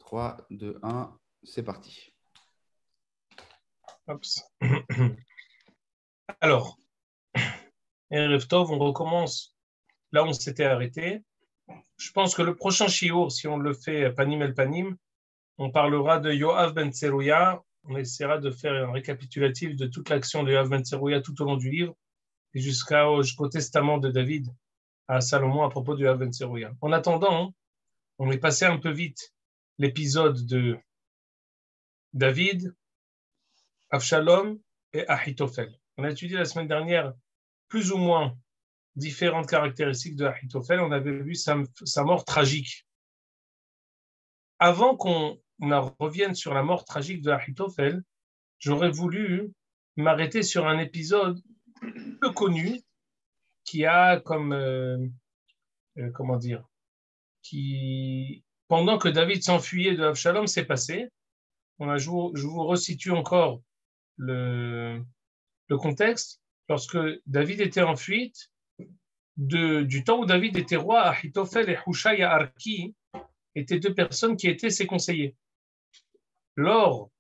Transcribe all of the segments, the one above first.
3, 2, 1, c'est parti. Alors, Erev Tov, on recommence là où on s'était arrêté. Je pense que le prochain shiur, si on le fait panim el panim, on parlera de Yoav ben Tserouya. On essaiera de faire un récapitulatif de toute l'action de Yoav ben Tserouya tout au long du livre et jusqu'au testament de David à Salomon à propos de Yoav ben Tserouya. En attendant, on est passé un peu vite l'épisode de David, Avshalom et Ahitophel. On a étudié la semaine dernière plus ou moins différentes caractéristiques de Ahitophel. On avait vu sa mort tragique. Avant qu'on revienne sur la mort tragique de Ahitophel, j'aurais voulu m'arrêter sur un épisode peu connu qui a comme, comment dire, qui, pendant que David s'enfuyait de Avshalom, s'est passé. Je vous resitue encore le contexte. Lorsque David était en fuite, du temps où David était roi, Ahitophel et Hushai Arki étaient deux personnes qui étaient ses conseillers. Lors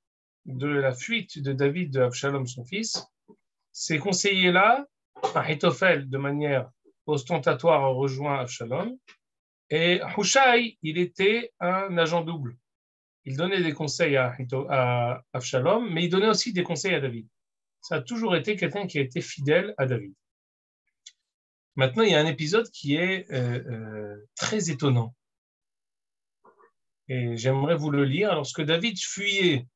de la fuite de David de Avshalom, son fils, ces conseillers-là, Ahitophel, de manière ostentatoire, a rejoint Avshalom, et Hushai, il était un agent double. Il donnait des conseils à Avshalom, mais il donnait aussi des conseils à David. Ça a toujours été quelqu'un qui a été fidèle à David. Maintenant, il y a un épisode qui est très étonnant. Et j'aimerais vous le lire. Lorsque David fuyait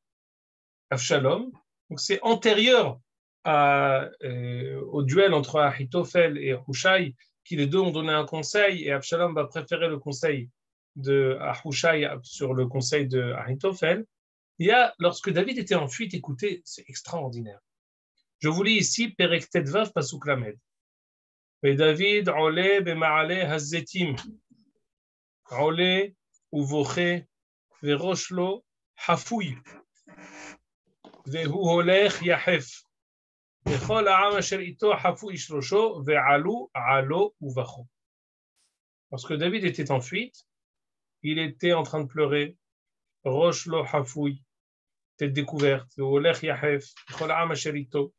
Avshalom, donc c'est antérieur au duel entre Ahitophel et Hushai, qui les deux ont donné un conseil, et Avshalom va préférer le conseil de Hushai sur le conseil de Ahitophel. Lorsque David était en fuite, écoutez, c'est extraordinaire. Je vous lis ici, Perek Tedvav Pasuk Lamed. ודוד עולה במעלה הזיתים, עולה ובוכה וראש לו חפוי, והוא הולך יחף, וכל העם אשר איתו חפו איש ראשו, ועלו עלו ובכו. Lorsque David était en fuite, il était en train de pleurer, ראש לו חפוי, tête découverte, והוא הולך יחף, וכל העם אשר איתו.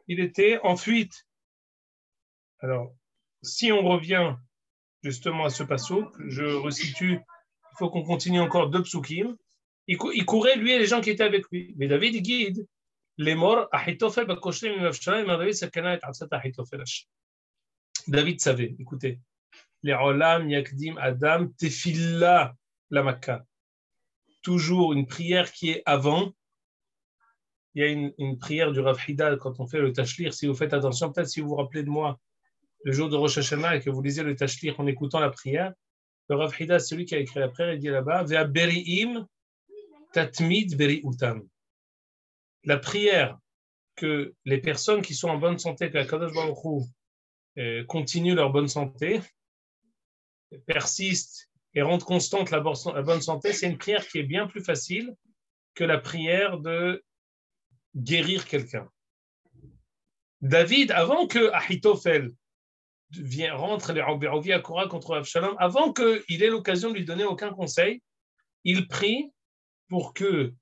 Il était en fuite. Alors, si on revient justement à ce passouk, je resitue, il faut qu'on continue encore deux psukim. Il courait, lui et les gens qui étaient avec lui. Mais David guide les morts. David savait, écoutez, les olam yakdim adam tefilla la Makka. Toujours une prière qui est avant. Il y a une prière du Rav Hida quand on fait le tashlir. Si vous faites attention, peut-être si vous vous rappelez de moi, le jour de Rosh Hashanah et que vous lisez le tashlir en écoutant la prière, le Rav Hida, celui qui a écrit la prière, il dit là-bas, Vea beri'im tatmid beri'utam. La prière que les personnes qui sont en bonne santé, que la Kadosh Baruch Hu continuent leur bonne santé, persistent et rendent constante la bonne santé, c'est une prière qui est bien plus facile que la prière de guérir quelqu'un. David, avant que Ahitophel rentre les Rabbi Akora contre Avshalom, avant qu'il ait l'occasion de lui donner aucun conseil, il prie pour que,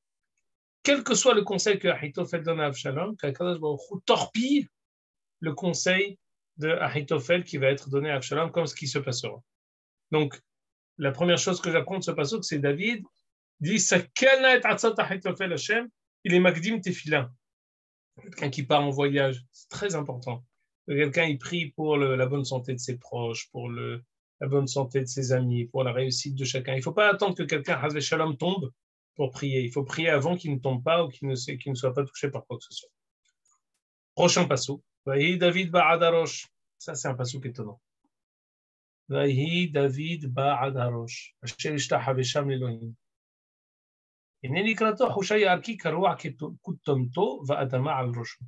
quel que soit le conseil que Ahitophel donne à Avshalom, qu'Akadosh Baruch Hu torpille le conseil de Ahitophel qui va être donné à Avshalom, comme ce qui se passera. Donc, la première chose que j'apprends de ce passage, c'est David dit Sakana et Atzat Ahitophel Hashem, il est Magdim Tefila. Quelqu'un qui part en voyage, c'est très important. Quelqu'un, il prie pour la bonne santé de ses proches, pour la bonne santé de ses amis, pour la réussite de chacun. Il ne faut pas attendre que quelqu'un, Hazve Shalom, tombe pour prier. Il faut prier avant qu'il ne tombe pas ou qu'il ne soit pas touché par quoi que ce soit. Prochain passage. Vahi David Ba'adarosh. Ça, c'est un passage étonnant. Vahi David Ba'adarosh. Asher ishtaha vesham l'Elohim. Ineni krato Hushai Arki karoua kutomto va'adama al roshu.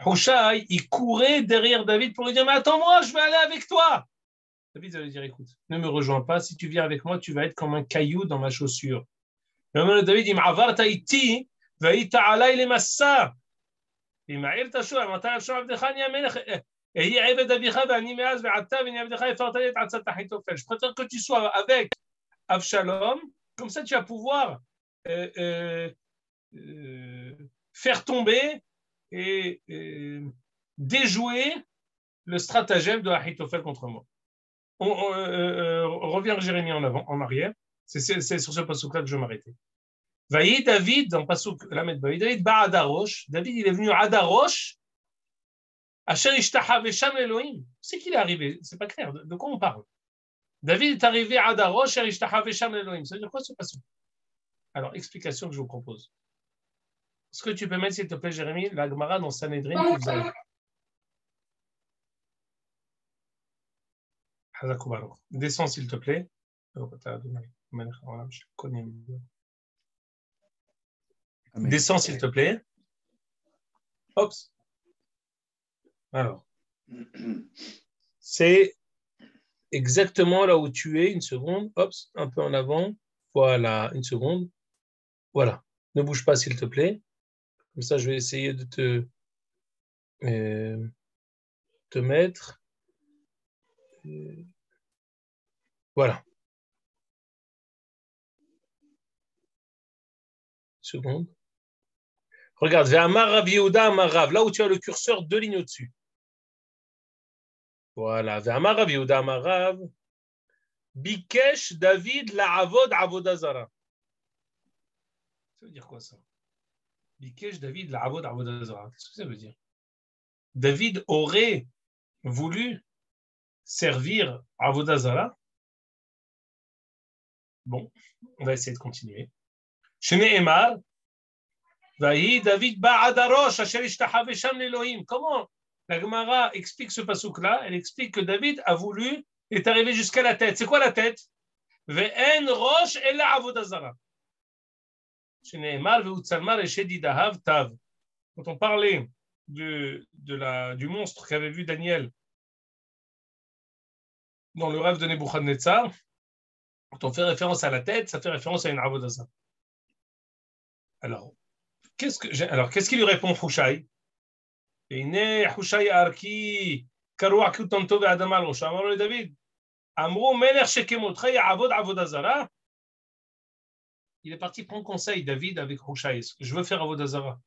Hushai, il courait derrière David pour lui dire « Mais attends-moi, je vais aller avec toi !» David allait dire « Écoute, ne me rejoins pas, si tu viens avec moi, tu vas être comme un caillou dans ma chaussure. » Mais David dit « Ma'avarta iti, va'ita alay le massa. » Je préfère que tu sois avec Avshalom, comme ça tu vas pouvoir faire tomber et déjouer le stratagème de Ahitophel contre moi. On revient Jérémie en arrière. C'est sur ce passouk-là que je vais m'arrêter. Vaïd David, dans passouk Lamed David, Ba'adarosh. David, il est venu à Adarosh. Asher ishtahav Sham Elohim. C'est qu'il est arrivé. C'est pas clair. De quoi on parle? David est arrivé à Adarosh, Asher ishtahav Sham Elohim. Ça veut dire quoi ce passouk? Alors, explication que je vous propose. Est-ce que tu peux mettre, s'il te plaît, Jérémie, la Gemara dans Sanhedrin que vous avez? Descends, s'il te plaît. Descends, s'il te plaît. Hop. Alors, c'est exactement là où tu es. Une seconde. Hop, un peu en avant. Voilà, une seconde. Voilà. Ne bouge pas, s'il te plaît. Comme ça, je vais essayer de te mettre. Voilà. Une seconde. Regarde, Ve'amar Rav Yehuda Amar Rav, là où tu as le curseur, 2 lignes au-dessus. Voilà. Ve'amar Rav Yehuda Amar Rav, Bikesh David la'avod avodazara. Ça veut dire quoi ça? Bikesh David la'avod avodazara. Qu'est-ce que ça veut dire? David aurait voulu servir avodazara. Bon, on va essayer de continuer. Shne'emar, Vahi David ba'adarosh asher ishtahav sham l'Elohim. Comment la Gemara explique ce passouk-là? Elle explique que David a voulu, est arrivé jusqu'à la tête. C'est quoi la tête? Ve'en rosh ela avodazara. Shne'emar ve'utzalmar eshedidahav tav. Quand on parlait du monstre qu'avait vu Daniel dans le rêve de Nebuchadnezzar, quand on fait référence à la tête, ça fait référence à une avodazara. Alors, qu'est-ce qu'il lui répond, Hushai? Il est parti prendre conseil, David, avec Hushai. Je veux faire avodazara.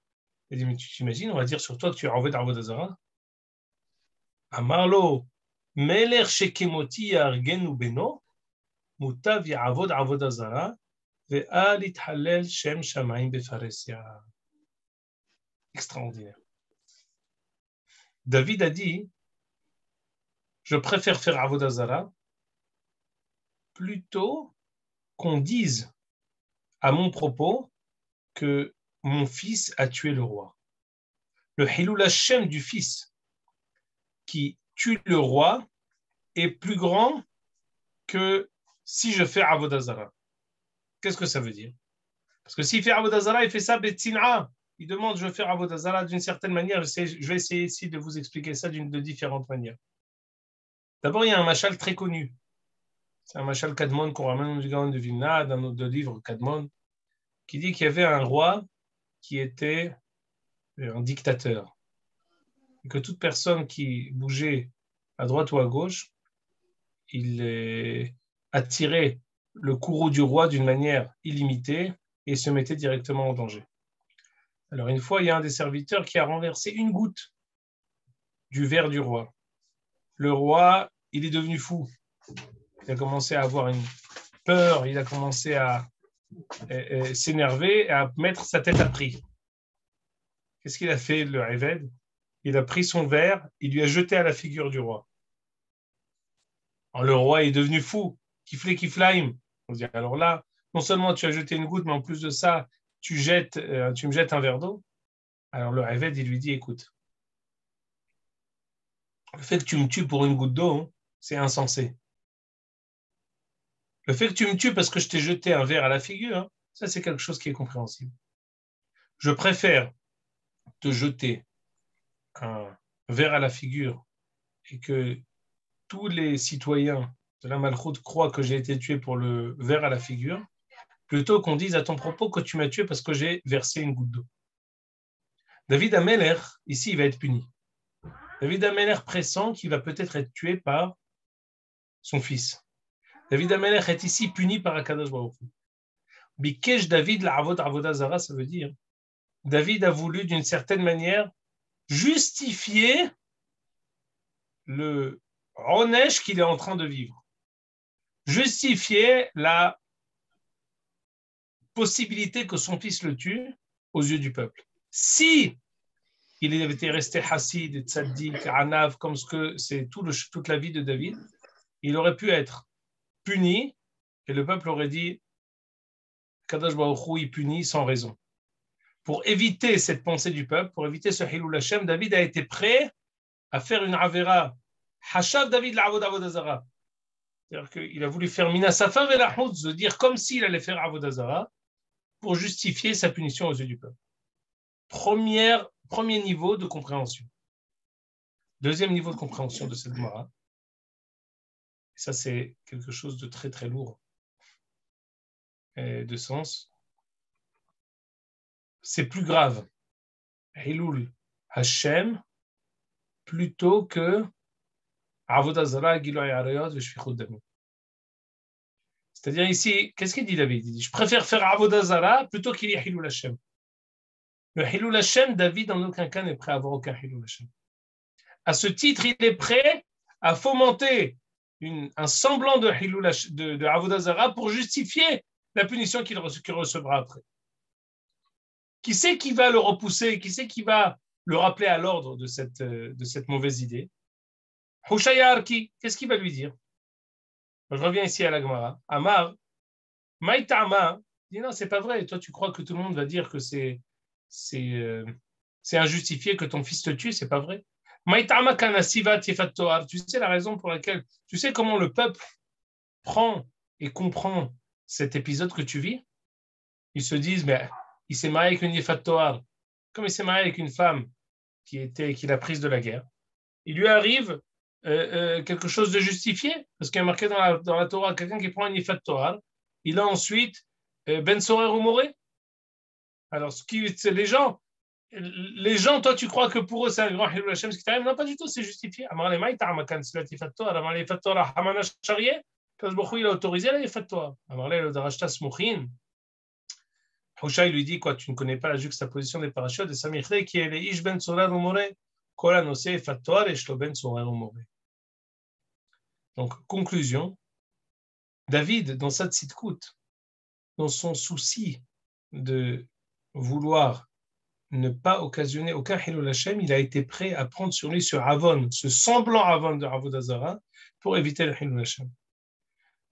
Il dit, mais tu t'imagines, on va dire sur toi que tu es envoyé avodazara. Amarlo, Meler Shekemoti Yargenu Beno, Mutav Yavod Avodazara, Ve'al Ithalel Shem Shamaim Befaresia. Extraordinaire. David a dit, je préfère faire avodazara plutôt qu'on dise à mon propos que mon fils a tué le roi. Le Hilul Hashem du fils qui tue le roi est plus grand que si je fais avodazara. Qu'est-ce que ça veut dire? Parce que s'il fait avodazara, il fait ça betzina. Il demande, je veux faire avodazara d'une certaine manière. Je vais essayer ici de vous expliquer ça de différentes manières. D'abord, il y a un machal très connu. C'est un machal Kadmon qu'on ramène du Gaon de Vilna, dans nos 2 livres Kadmon, qui dit qu'il y avait un roi qui était un dictateur. Et que toute personne qui bougeait à droite ou à gauche, il attirait le courroux du roi d'une manière illimitée et se mettait directement en danger. Alors une fois, il y a un des serviteurs qui a renversé une goutte du verre du roi. Le roi, il est devenu fou. Il a commencé à avoir une peur, il a commencé à s'énerver, à mettre sa tête à prix. Qu'est-ce qu'il a fait, le Eved? Il a pris son verre, il lui a jeté à la figure du roi. Alors, le roi est devenu fou. Kiflé kiflaim. On dit, alors là, non seulement tu as jeté une goutte, mais en plus de ça, tu me jettes un verre d'eau. Alors le Eved, il lui dit, écoute, le fait que tu me tues pour une goutte d'eau, c'est insensé. Le fait que tu me tues parce que je t'ai jeté un verre à la figure, ça c'est quelque chose qui est compréhensible. Je préfère te jeter un verre à la figure et que tous les citoyens de la Malchoute croient que j'ai été tué pour le verre à la figure, plutôt qu'on dise à ton propos que tu m'as tué parce que j'ai versé une goutte d'eau. David Ameler, ici, il va être puni. David Ameler pressent qu'il va peut-être être tué par son fils. David Amelech est ici puni par Akadosh Baruch Hu. Bikesh David la'avod avoda zara, ça veut dire David a voulu d'une certaine manière justifier le onesh qu'il est en train de vivre. Justifier la possibilité que son fils le tue aux yeux du peuple. Si il avait été resté hassid, tzaddik, anav, comme ce que c'est toute la vie de David, il aurait pu être puni et le peuple aurait dit Kadosh Baruch Hu, il punit sans raison. Pour éviter cette pensée du peuple, pour éviter ce Hilul Hashem, David a été prêt à faire une avera. Hashav David l'avod avodazara. C'est-à-dire qu'il a voulu faire minasafa velahutz, de dire comme s'il allait faire avodazara, pour justifier sa punition aux yeux du peuple. Premier niveau de compréhension. Deuxième niveau de compréhension de cette Gemara. Et ça, c'est quelque chose de très, très lourd et de sens. C'est plus grave. Hilul Hashem plutôt que Avodah Zara, Giloy Arayot, Veshvichut Damim. C'est-à-dire ici, qu'est-ce qu'il dit David? Il dit, je préfère faire Avodah Zara plutôt qu'il y ait Hilul Hashem. Le Hilul Hashem, David en aucun cas n'est prêt à avoir aucun Hilul Hashem. À ce titre, il est prêt à fomenter un semblant de Hilul de Avodah Zara pour justifier la punition qu'il recevra après. Qui c'est qui va le repousser? Qui c'est qui va le rappeler à l'ordre de cette mauvaise idée? Hushaya Arki, qu'est-ce qu'il va lui dire? Je reviens ici à la Gemara. Amar, Maïtama, dit non, c'est pas vrai. Toi, tu crois que tout le monde va dire que c'est injustifié que ton fils te tue, c'est pas vrai. Maïtama Kanasiva Tifatoar, tu sais la raison pour laquelle, tu sais comment le peuple prend et comprend cet épisode que tu vis? Ils se disent, mais il s'est marié avec une Yefat Toar, comme il s'est marié avec une femme qu'il a prise de la guerre. Il lui arrive quelque chose de justifié, parce qu'il y a marqué dans la Torah, quelqu'un qui prend une Yefat Toar, il a ensuite Ben Sorer ou Moré. Alors, les gens, toi, tu crois que pour eux, c'est un grand Hilul Hashem, ce qui t'arrive? Non, pas du tout, c'est justifié. Amar le Maïta, Amakan, c'est la Yefat Toar, Amar le Yefat Toar, Hamana Sharieh, parce que il a autorisé la Yefat Toar. Amar le Darashta Smouchin. Hushaï lui dit, quoi, tu ne connais pas la juxtaposition des parachutes de Samichre qui est les Ish ben Sorar ou Moré, Kola Nosé Fattoar et Shlo ben Sorar ou Moré. Donc, conclusion, David, dans sa tzidkout, dans son souci de vouloir ne pas occasionner aucun Hilul Hashem, il a été prêt à prendre sur lui ce Avon, ce semblant Avon de Avodah Zara, pour éviter le Hilul Hashem.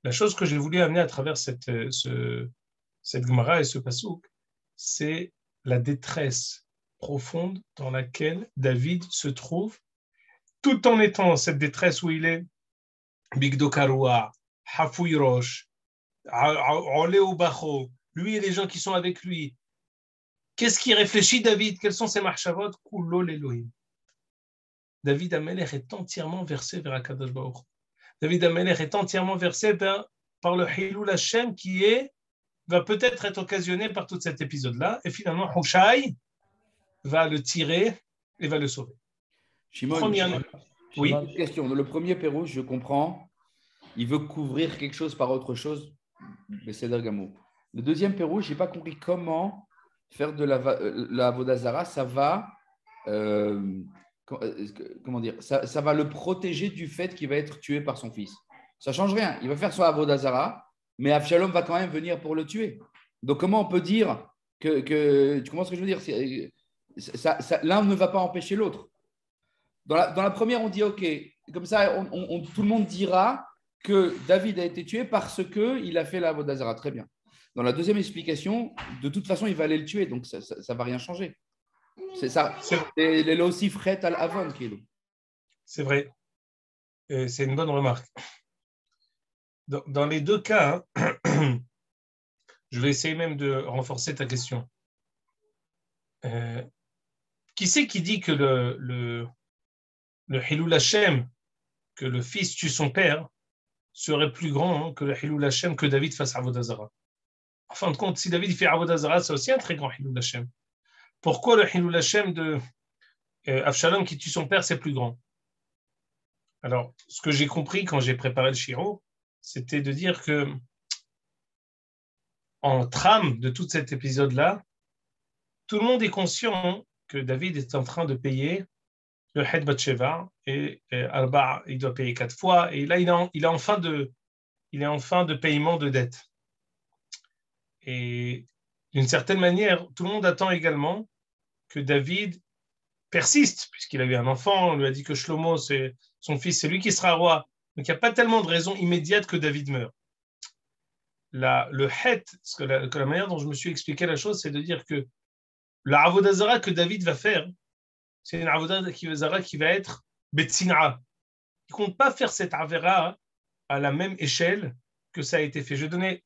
La chose que j'ai voulu amener à travers cette Gemara et ce pasouk, c'est la détresse profonde dans laquelle David se trouve, tout en étant dans cette détresse où il est Bigdo Karoua, Hafouy Rosh, Oleo Bacho, lui et les gens qui sont avec lui. Qu'est-ce qui réfléchit David? Quels sont ses marchavot? Kulol Elohim. David Amelech est entièrement versé vers Akadosh Baruch. David Amelech est entièrement versé par le Hilul Hashem qui va peut-être être occasionné par tout cet épisode-là. Et finalement, Hushai va le tirer et va le sauver. Shimon, oui. Question. Le premier Pérou, je comprends. Il veut couvrir quelque chose par autre chose. Mais c'est Dergamo. Le deuxième Pérou, je n'ai pas compris comment faire de la Avodah Zara. Ça va, comment dire, ça va le protéger du fait qu'il va être tué par son fils. Ça ne change rien. Il va faire son Avodah Zara, mais Avshalom va quand même venir pour le tuer. Donc, comment on peut dire que tu comprends ce que je veux dire? L'un ne va pas empêcher l'autre. Dans la première, on dit OK. Comme ça, tout le monde dira que David a été tué parce qu'il a fait la Avodah Zara. Très bien. Dans la deuxième explication, de toute façon, il va aller le tuer. Donc, ça ne va rien changer. C'est ça. C'est aussi fret al avon. C'est vrai. C'est une bonne remarque. Dans les deux cas, je vais essayer même de renforcer ta question. Qui c'est qui dit que le Hilul Hashem, que le fils tue son père, serait plus grand que le Hilul Hashem que David fasse Avodah Zara? En fin de compte, si David fait Avodah Zara, c'est aussi un très grand Hilul Hashem. Pourquoi le Hilul Hashem de Avshalom qui tue son père, c'est plus grand? Alors, ce que j'ai compris quand j'ai préparé le Shiro, c'était de dire que en trame de tout cet épisode-là, tout le monde est conscient que David est en train de payer le Het Batsheva et Arba, il doit payer 4 fois. Et là, il est en fin de paiement de dette. Et d'une certaine manière, tout le monde attend également que David persiste, puisqu'il a eu un enfant, on lui a dit que Shlomo, c'est son fils, c'est lui qui sera roi. Donc il n'y a pas tellement de raison immédiate que David meure. Le Het, que la manière dont je me suis expliqué la chose, c'est de dire que la Avodazara que David va faire, c'est une Avodazara qui va être Betsina. Il ne compte pas faire cette Avera à la même échelle que ça a été fait.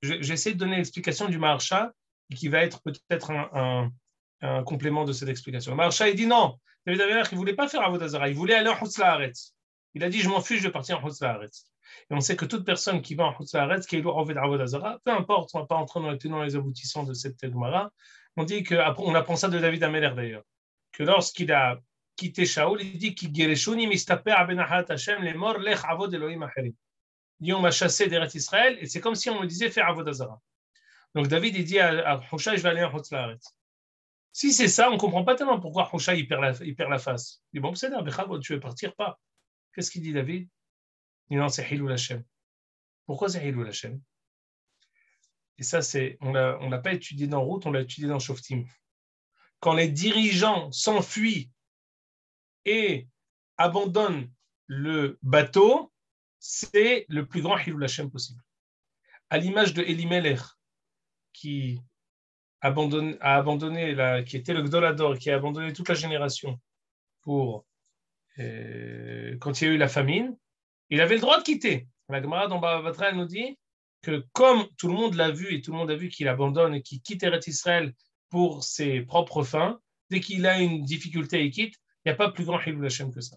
J'essaie de donner l'explication du Maharsha, qui va être peut-être un complément de cette explication. Le Maharsha, il dit non, David Ameler, il ne voulait pas faire Avodazara, il voulait aller en Hutz La'aretz. Il a dit, je m'en fiche, je vais partir en Hutz La'aretz. Et on sait que toute personne qui va en Hutz La'aretz, qui est loin en Avodazara, peu importe, on ne va pas entrer dans les tenants et les aboutissants de cette Gemara, on dit qu'on apprend ça de David Ameler d'ailleurs, que lorsqu'il a quitté Shaoul, il dit qu'il Gereshuni mistaper abenahat Hashem les morts lech avod Elohim acherim. Il dit on m'a chassé d'Eretz Israël et c'est comme si on me disait faire Avodazara. Donc David il dit à Hushai je vais aller en Hutz La'aretz. Si c'est ça, on ne comprend pas tellement pourquoi Hushai il perd la face. Il dit bon c'est d'accord, tu veux partir pas. Qu'est-ce qu'il dit David? Il dit non c'est Hilul Hashem. Pourquoi c'est Hilul Hashem? Et ça c'est on l'a pas étudié dans Route, on l'a étudié dans Shoftim. Quand les dirigeants s'enfuient et abandonnent le bateau, c'est le plus grand Hilul Hashem possible. À l'image de Elimelech, qui a abandonné, qui était le Gdolador, qui a abandonné toute la génération pour quand il y a eu la famine, il avait le droit de quitter. La Gemara dans Bava Batra nous dit que comme tout le monde l'a vu et tout le monde a vu qu'il abandonne et qu'il quitte Eretz Israël pour ses propres fins, dès qu'il a une difficulté, il quitte. Il n'y a pas plus grand Hilul Hashem que ça.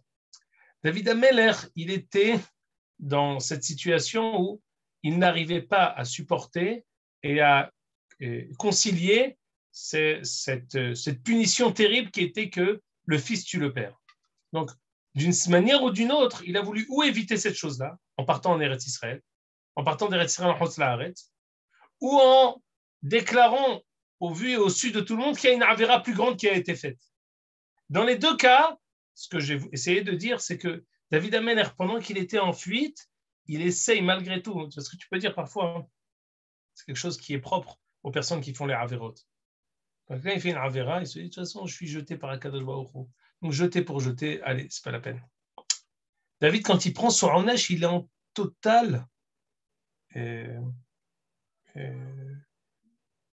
David Ameler, il était dans cette situation où il n'arrivait pas à supporter et à concilier cette punition terrible qui était que le fils tue le père. Donc, d'une manière ou d'une autre, il a voulu ou éviter cette chose-là, en partant en Eretz Israël, en partant d'Eretz Israël en Hutz La'aretz, ou en déclarant au vu et au su de tout le monde qu'il y a une avéra plus grande qui a été faite. Dans les deux cas, ce que j'ai essayé de dire, c'est que David Ameler, pendant qu'il était en fuite, il essaye malgré tout, parce que tu peux dire parfois, hein, c'est quelque chose qui est propre aux personnes qui font les avérotes. Donc là, il fait une avéra, il se dit, de toute façon, je suis jeté par Akadosh Baruch Hu. Donc jeter pour jeter, allez, c'est pas la peine. David, quand il prend son onesh, il est en total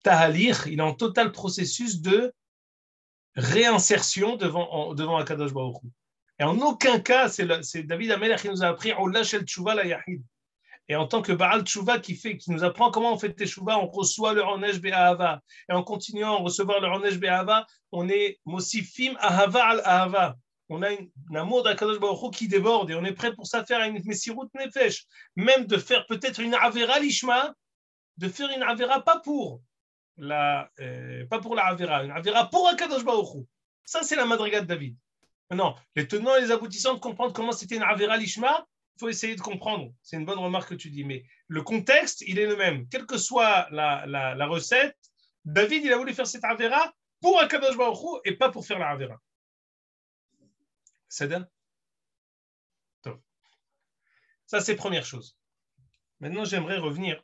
tahalir, il est en total processus de réinsertion devant Akadosh Baruch Hu. Et en aucun cas, c'est David Ameler qui nous a appris Ola Shel Tshuva la Yahid. Et en tant que Baal Tshuva qui nous apprend comment on fait Teshuva, on reçoit le Onesh Be'ahava. Et en continuant à recevoir le Onesh Be'ahava, on est Mosifim Ahava al Ahava. On a un amour d'Akadosh Baruch Hu qui déborde et on est prêt pour ça faire une Messirut Nefesh. Même de faire peut-être une Avera Lishma, de faire une Avera pas pour la Avera, une Avera pour Akadosh Baruch Hu. Ça, c'est la madriga de David. Non, les tenants et les aboutissants de comprendre comment c'était une Avera Lishma, il faut essayer de comprendre. C'est une bonne remarque que tu dis, mais le contexte, il est le même. Quelle que soit la recette, David, il a voulu faire cette Avera pour Akadosh Baruch Hu et pas pour faire la Avera. C'est bien. Ça, c'est première chose. Maintenant, j'aimerais revenir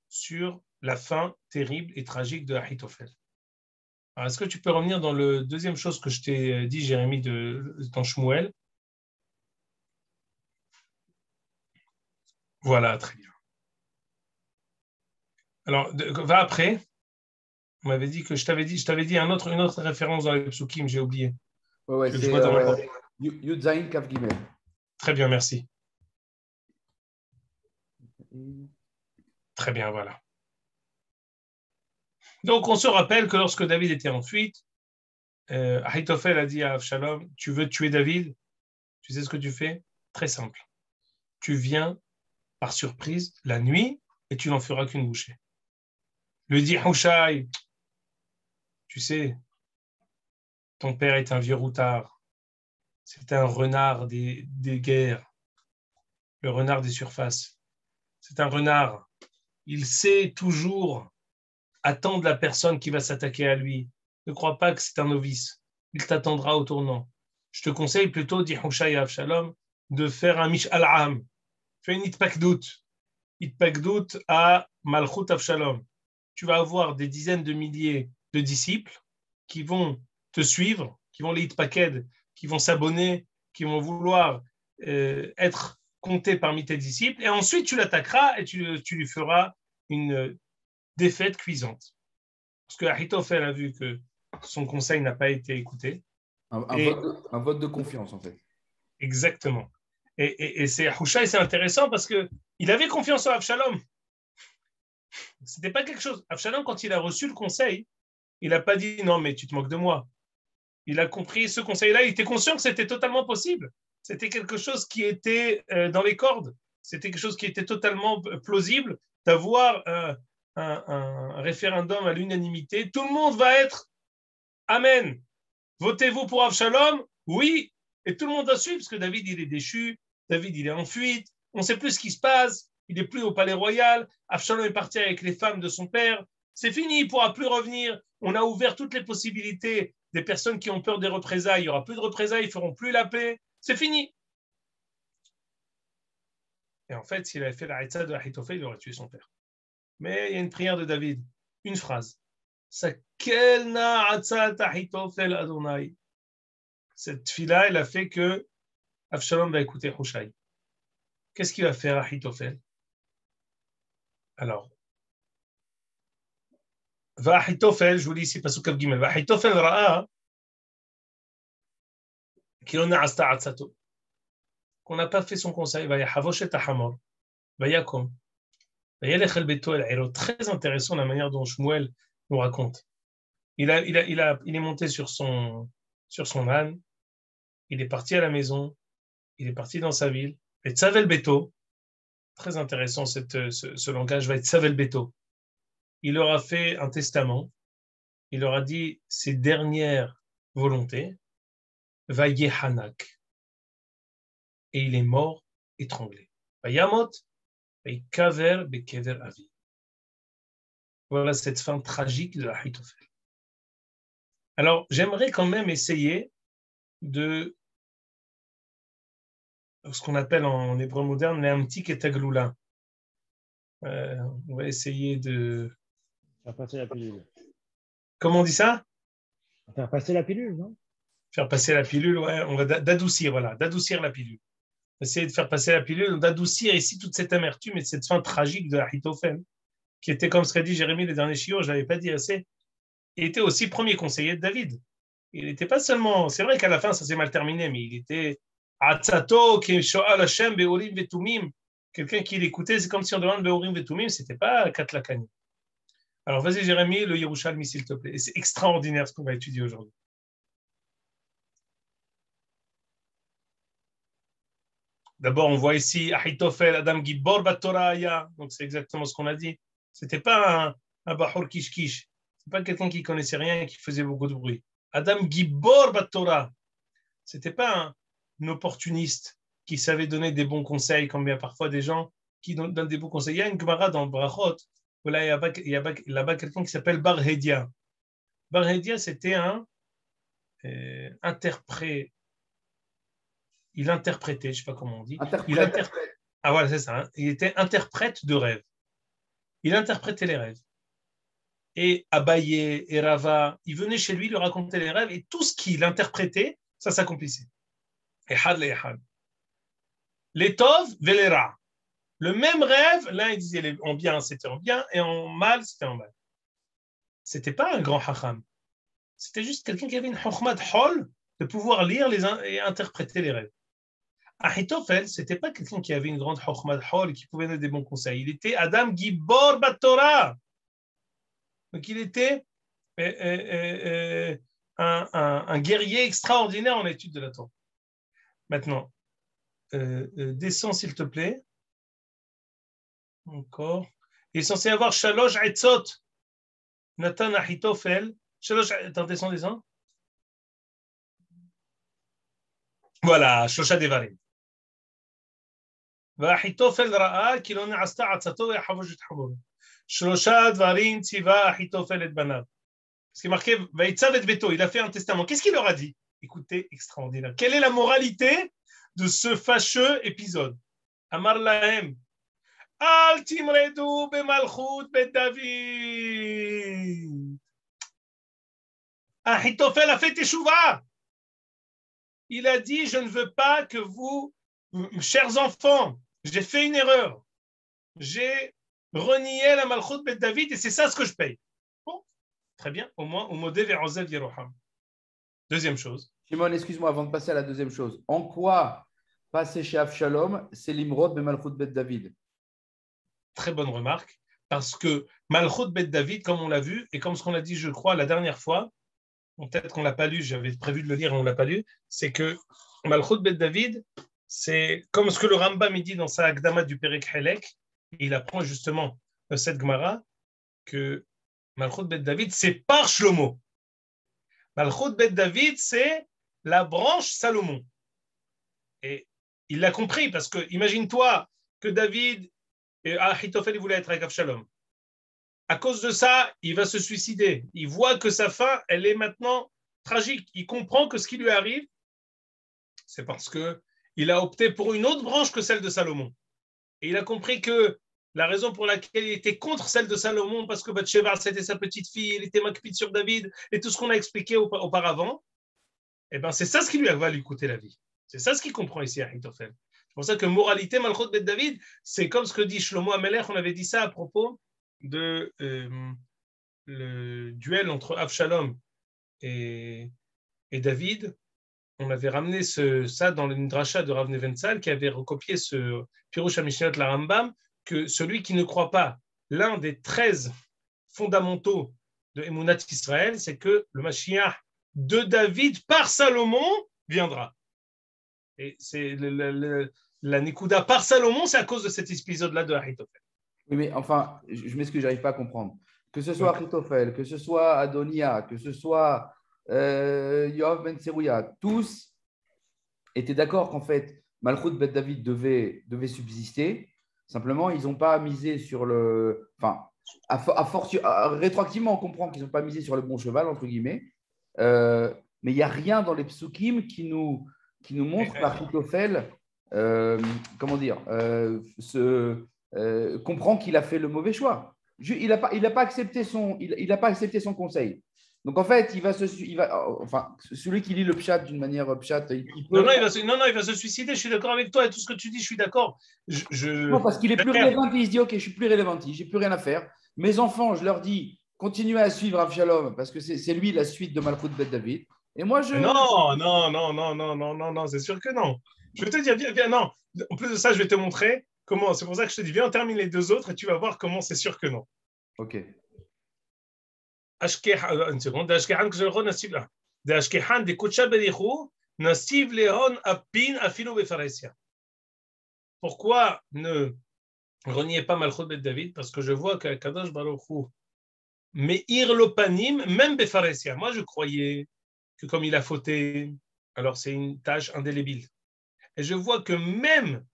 sur la fin terrible et tragique de Ahitophel. Alors, est-ce que tu peux revenir dans la deuxième chose que je t'ai dit, Jérémie, dans Shmuel? Voilà, très bien. Alors, va après. On m'avait dit que je t'avais dit une autre référence dans les psukim, j'ai oublié. Ouais, c'est Yud Zayin Kaf Gimel. Très bien, merci. Très bien, voilà. Donc, on se rappelle que lorsque David était en fuite, Ahitophel a dit à Avshalom, tu veux tuer David? Tu sais ce que tu fais? Très simple. Tu viens par surprise la nuit et tu n'en feras qu'une bouchée. Lui dit Hushai, tu sais, ton père est un vieux routard. C'est un renard des guerres, le renard des surfaces. c'est un renard. Il sait toujours attendre la personne qui va s'attaquer à lui. Ne crois pas que c'est un novice. Il t'attendra au tournant. Je te conseille plutôt, dit Hushai à Avshalom, de faire un mish al-am. Fais une itpakdout. Itpakdout à Malchut Avshalom. Tu vas avoir des dizaines de milliers de disciples qui vont te suivre, qui vont les itpaked, qui vont s'abonner, qui vont vouloir être comptés parmi tes disciples. Et ensuite, tu l'attaqueras et tu lui feras une défaite cuisante. Parce que Ahitophel a vu que son conseil n'a pas été écouté. Un vote de confiance, en fait. Exactement. Et c'est Hushai, c'est intéressant parce qu'il avait confiance en Avshalom. C'était pas quelque chose. Avshalom, quand il a reçu le conseil, il n'a pas dit non, mais tu te moques de moi. Il a compris ce conseil-là. Il était conscient que c'était totalement possible. C'était quelque chose qui était dans les cordes. C'était quelque chose qui était totalement plausible d'avoir un référendum à l'unanimité. Tout le monde va être Amen. Votez-vous pour Avshalom? Oui. Et tout le monde va suivre parce que David, il est déchu. David, il est en fuite. On ne sait plus ce qui se passe. Il n'est plus au palais royal. Avshalom est parti avec les femmes de son père. C'est fini, il ne pourra plus revenir. On a ouvert toutes les possibilités des personnes qui ont peur des représailles. Il n'y aura plus de représailles, ils ne feront plus la paix. C'est fini. Et en fait, s'il avait fait la haïtza de Ahitophel, il aurait tué son père. Mais il y a une prière de David, une phrase. Sakelna atzat Ahitophel Adonai. Cette fille-là, elle a fait que Avshalom va écouter Hushai. Qu'est-ce qu'il va faire Ahitophel? Alors, Ahitophel, je vous lis ici, Pasuk Av Gimel. Ahitophel ra'a kilona asta atzato. Qu'on n'a pas fait son conseil. Va yahavosh et hamor. Va yakom. Va yelech el beto el ero. Très intéressant la manière dont Shmuel nous raconte. Il est monté sur son âne. Il est parti à la maison. Il est parti dans sa ville. Et Tzavel Beto, très intéressant ce langage, va être Tzavel Beto. Il leur a fait un testament. Il leur a dit ses dernières volontés. Va Yehanak. Et il est mort étranglé. Va Yamot. Va Kaver Bekever Avi. Voilà cette fin tragique de la Ahitophel. Alors, j'aimerais quand même essayer de ce qu'on appelle en hébreu moderne l'amtik et tagloula. On va essayer de faire passer la pilule. Comment on dit ça? Faire passer la pilule, non? Faire passer la pilule, ouais, on va d'adoucir, voilà, d'adoucir la pilule. Essayer de faire passer la pilule, d'adoucir ici toute cette amertume et cette fin tragique de Ahitophel, qui était, comme ce qu'a dit Jérémie les derniers chiots, je ne l'avais pas dit assez, il était aussi premier conseiller de David. Il n'était pas seulement, c'est vrai qu'à la fin ça s'est mal terminé, mais il était Atzato, Shoal Hashem, Beorim Vetumim. Quelqu'un qui l'écoutait, c'est comme si on demande Beorim Vetumim, c'était pas Katlakani. Alors vas-y Jérémie, le Yerushalmi s'il te plaît. C'est extraordinaire ce qu'on va étudier aujourd'hui. D'abord, on voit ici Ahitophel, Adam Gibor Batoraya. Donc c'est exactement ce qu'on a dit. C'était pas un Bahor Kish-Kish. C'est pas quelqu'un qui connaissait rien et qui faisait beaucoup de bruit. Adam Gibor Batora. C'était pas un opportuniste qui savait donner des bons conseils, comme il y a parfois des gens qui donnent des bons conseils. Il y a une Gemara dans Brachot, où là, il y a là-bas quelqu'un qui s'appelle Bar Hedia. Bar Hedia, c'était un interprète. Il interprétait, je ne sais pas comment on dit. Ah voilà, c'est ça. Hein. Il était interprète de rêve. Il interprétait les rêves. Et Abaye et Rava, ils venaient chez lui, lui raconter les rêves, et tout ce qu'il interprétait, ça s'accomplissait. Ehad le Ehad. Les Tov velera. Le même rêve, l'un il disait en bien, c'était en bien, et en mal, c'était en mal. C'était pas un grand hacham. C'était juste quelqu'un qui avait une chokhmat hol de pouvoir lire et interpréter les rêves. Ahitophel, c'était pas quelqu'un qui avait une grande chokhmat hol et qui pouvait donner des bons conseils. Il était Adam Gibor Batora. Donc il était un guerrier extraordinaire en étude de la Torah. Maintenant, descends s'il te plaît. Encore. Il est censé avoir Shalosh Etzot. Nathan Ahitophel. Shalosh, attends, descends. Voilà, Shosha Devarim. ואחיתופל ראה כי לא נעשתה עצתו ויחבוש את חמורו. שלושה דברים ציווה אחיתופל את בניו. Ce qui est marqué, Vaïtzav et Beto, il a fait un testament. Qu'est-ce qu'il leur a dit? Écoutez, extraordinaire. Quelle est la moralité de ce fâcheux épisode? Amar lahem, al timredu bemalchut bet David. Ahitophel a fait teshuva. Il a dit, je ne veux pas que vous, chers enfants, j'ai fait une erreur. J'ai renié la malchut bet David et c'est ça ce que je paye. Bon, très bien, au moins, au modé vers Ozev Yeroham. Deuxième chose. Shimon, excuse-moi, avant de passer à la deuxième chose. En quoi passer chez Avshalom, c'est l'Imrod, mais Malchut Bet David? Très bonne remarque, parce que Malchut Bet David, comme on l'a vu, et comme ce qu'on a dit, je crois, la dernière fois, peut-être qu'on ne l'a pas lu, j'avais prévu de le lire et on ne l'a pas lu, c'est que Malchut Bet David, c'est comme ce que le Rambam dit dans sa Akdama du Perek Helek, il apprend justement cette Gemara que Malchut Bet David, c'est par Shlomo. Malchut Bet David, c'est la branche Salomon. Et il l'a compris, parce que imagine-toi que David et Ahitophel voulaient être avec Avshalom. À cause de ça, il va se suicider. Il voit que sa fin, elle est maintenant tragique. Il comprend que ce qui lui arrive, c'est parce qu'il a opté pour une autre branche que celle de Salomon. Et il a compris que la raison pour laquelle il était contre celle de Salomon, parce que Bathsheba, c'était sa petite fille, il était makpid sur David, et tout ce qu'on a expliqué auparavant, eh ben, c'est ça ce qui lui va lui coûter la vie. C'est ça ce qu'il comprend ici à Ahitophel. C'est pour ça que moralité, Malchut Bet David, c'est comme ce que dit Shlomo Amelech, on avait dit ça à propos de le duel entre Avshalom et David. On avait ramené ça dans le Midrasha de Rav Nevensal qui avait recopié ce Pirush HaMishnayot la Rambam, que celui qui ne croit pas l'un des 13 fondamentaux de Emunat Israël, c'est que le Mashiach de David par Salomon viendra. Et c'est la Nikuda par Salomon, c'est à cause de cet épisode-là de Ahitophel. Oui, mais enfin, je m'excuse, je n'arrive pas à comprendre. Que ce soit Ahitophel, que ce soit Adonia, que ce soit Yoav Ben Tserouya, tous étaient d'accord qu'en fait, Malchut Bet David devait subsister. Simplement, ils n'ont pas misé sur le. Enfin, rétroactivement, on comprend qu'ils n'ont pas misé sur le bon cheval, entre guillemets. Mais il n'y a rien dans les psukim qui nous montre qu'Achitophel, comment dire, comprend qu'il a fait le mauvais choix. Il n'a pas accepté son conseil. Donc en fait, enfin, celui qui lit le pshat d'une manière pshat, il peut. Non, il va se suicider. Je suis d'accord avec toi et tout ce que tu dis, je suis d'accord. Non, parce qu'il est plus relevant. Il se dit, ok, je suis plus relevant, j'ai plus rien à faire. Mes enfants, je leur dis, continuez à suivre Avshalom parce que c'est lui la suite de Malchut Bet David. Et moi, je. Non, c'est sûr que non. Je vais te dire, viens, non. En plus de ça, je vais te montrer comment. C'est pour ça que je te dis, viens, on termine les deux autres et tu vas voir comment c'est sûr que non. Ok. Une seconde. Pourquoi ne reniez pas Malchut Bet David? Parce que je vois que Kadosh Baruch Hu Meir Lopanim, même Befaresia. Moi, je croyais que comme il a fauté, alors c'est une tâche indélébile. Et je vois que même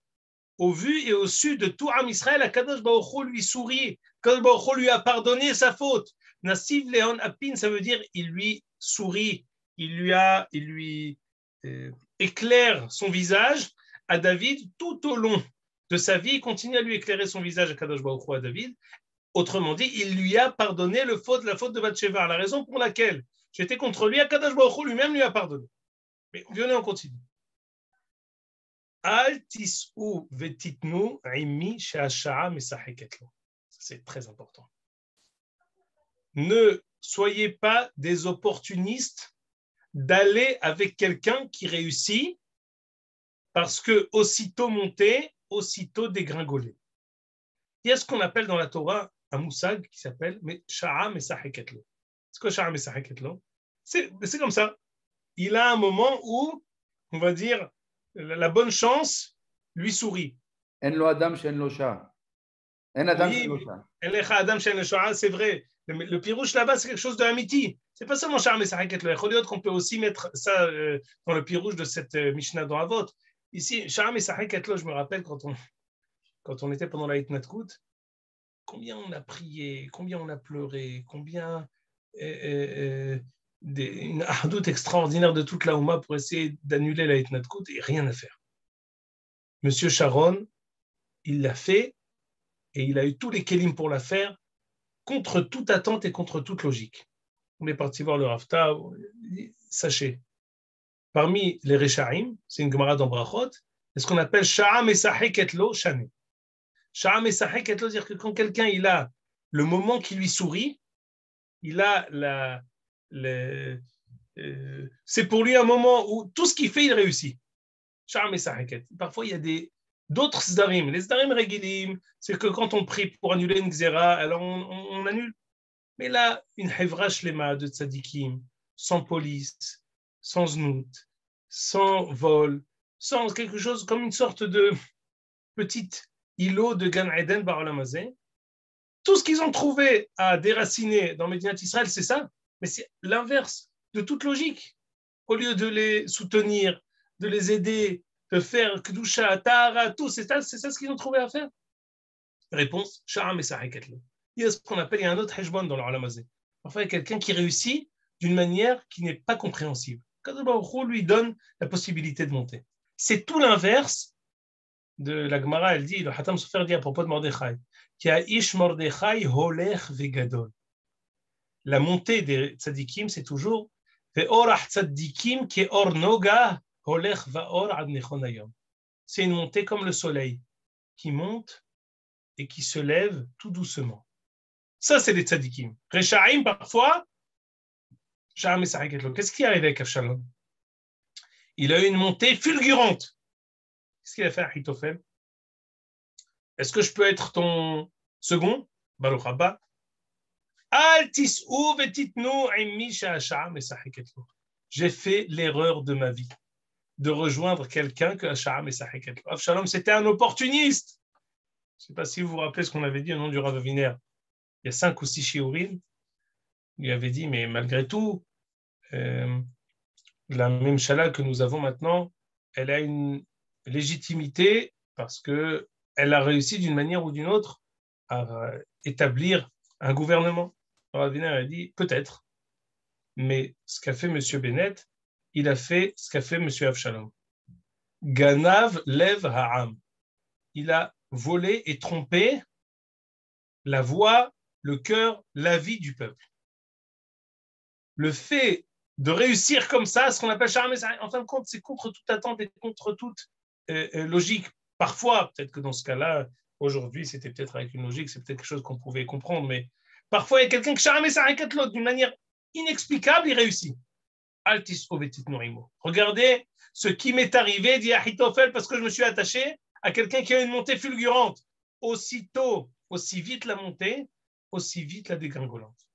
au vu et au su de tout Am Israël, Kadosh Baruch Hu lui sourit. Kadosh Baruch Hu lui a pardonné sa faute. Nassiv Leon Apin, ça veut dire il lui sourit, il lui éclaire son visage à David tout au long de sa vie. Il continue à lui éclairer son visage à Kadosh Baruch Hu à David. Autrement dit, il lui a pardonné la faute de Bathsheba, la raison pour laquelle j'étais contre lui, Akadosh Baruch Hu lui-même lui a pardonné. Mais venez, on continue. Al tis'u vetitnu imi she'asha'a mesacheket lo. C'est très important. Ne soyez pas des opportunistes d'aller avec quelqu'un qui réussit parce que aussitôt monté, aussitôt dégringolé. Il y a ce qu'on appelle dans la Torah un moussag qui s'appelle Sha'a Mesacheket lo. C'est quoi Sha'a Mesacheket lo? C'est comme ça. Il a un moment où, on va dire, la bonne chance lui sourit. En lo Adam shen lo Sha'a. En Adam shen lo Sha'a. En lecha Adam shen lo Sha'a, c'est vrai. Le pirouche là-bas, c'est quelque chose de amiti. C'est pas seulement Sha'a Mesacheket lo. Il qu'on peut aussi mettre ça dans le pirouche de cette Mishnah dans Avot. Ici, Sha'a Mesacheket lo, je me rappelle quand quand on était pendant la Hitnatkut, combien on a prié, combien on a pleuré, combien une hardoute extraordinaire de toute la Oumma pour essayer d'annuler la Hitnatkut et rien à faire. Monsieur Sharon, il l'a fait et il a eu tous les kélim pour la faire contre toute attente et contre toute logique. On est parti voir le Rafta, sachez, parmi les Rechaim, c'est une Gemara dans Brachot, c'est ce qu'on appelle Sha'am et Sahek etlo Shane. Sha'am et Sahek etlo, c'est-à-dire que quand quelqu'un il a le moment qui lui sourit, il a c'est pour lui un moment où tout ce qu'il fait, il réussit. Sha'am et Sahek et. Parfois, il y a d'autres zdarim. Les zdarim régilim, c'est que quand on prie pour annuler une xéra, alors on annule. Mais là, une hevra shlema de tzadikim, sans police, sans znout, sans vol, sans quelque chose comme une sorte de petite îlot de Gan Eden Bar Olamazé. Tout ce qu'ils ont trouvé à déraciner dans Médinat Israël, c'est ça. Mais c'est l'inverse de toute logique. Au lieu de les soutenir, de les aider, de faire Kedusha, Tahara, tout, c'est ça ce qu'ils ont trouvé à faire. Réponse, Sha'am et Saheketlo. Il y a ce qu'on appelle, il y a un autre heshbon dans le Olamazé. Parfois, il y a quelqu'un qui réussit d'une manière qui n'est pas compréhensible. Kadosh Baruch Hu lui donne la possibilité de monter. C'est tout l'inverse de la Gemara, elle dit, le Hatam Sofer dit à propos de Mordechai, qui a Ish Mordechai Holech Vegadol. La montée des tzadikim, c'est toujours Ve'orach tzadikim ki or noga Holech Vaor ad nechonayom. C'est une montée comme le soleil qui monte et qui se lève tout doucement. Ça, c'est les tzadikim. Rechaim, parfois, qu'est-ce qui est arrivé avec Avshalom? Il a eu une montée fulgurante. Qu'est-ce qu'il a fait à Ahitophel? Est-ce que je peux être ton second? Baruch Haba. J'ai fait l'erreur de ma vie de rejoindre quelqu'un que Hacham et Saheketlo. Avshalom, c'était un opportuniste. Je ne sais pas si vous vous rappelez ce qu'on avait dit au nom du Rav Aviner. Il y a 5 ou 6 shiurim. Il lui avait dit, mais malgré tout, la même chala que nous avons maintenant, elle a une légitimité parce qu'elle a réussi d'une manière ou d'une autre à établir un gouvernement. Alors Aviner a dit, peut-être, mais ce qu'a fait M. Bennett, il a fait ce qu'a fait M. Avshalom. Ganav lev ha'am. Il a volé et trompé la voix, le cœur, la vie du peuple. Le fait de réussir comme ça, ce qu'on appelle Sha'am, en fin de compte, c'est contre toute attente et contre toute logique. Parfois, peut-être que dans ce cas-là, aujourd'hui, c'était peut-être avec une logique, c'est peut-être quelque chose qu'on pouvait comprendre, mais parfois, il y a quelqu'un qui Sha'am et Sa'akat d'une manière inexplicable, il réussit. Altis ovetit norimo. Regardez ce qui m'est arrivé, dit Ahitophel, parce que je me suis attaché à quelqu'un qui a une montée fulgurante. Aussitôt, aussi vite la montée, aussi vite la dégringolante.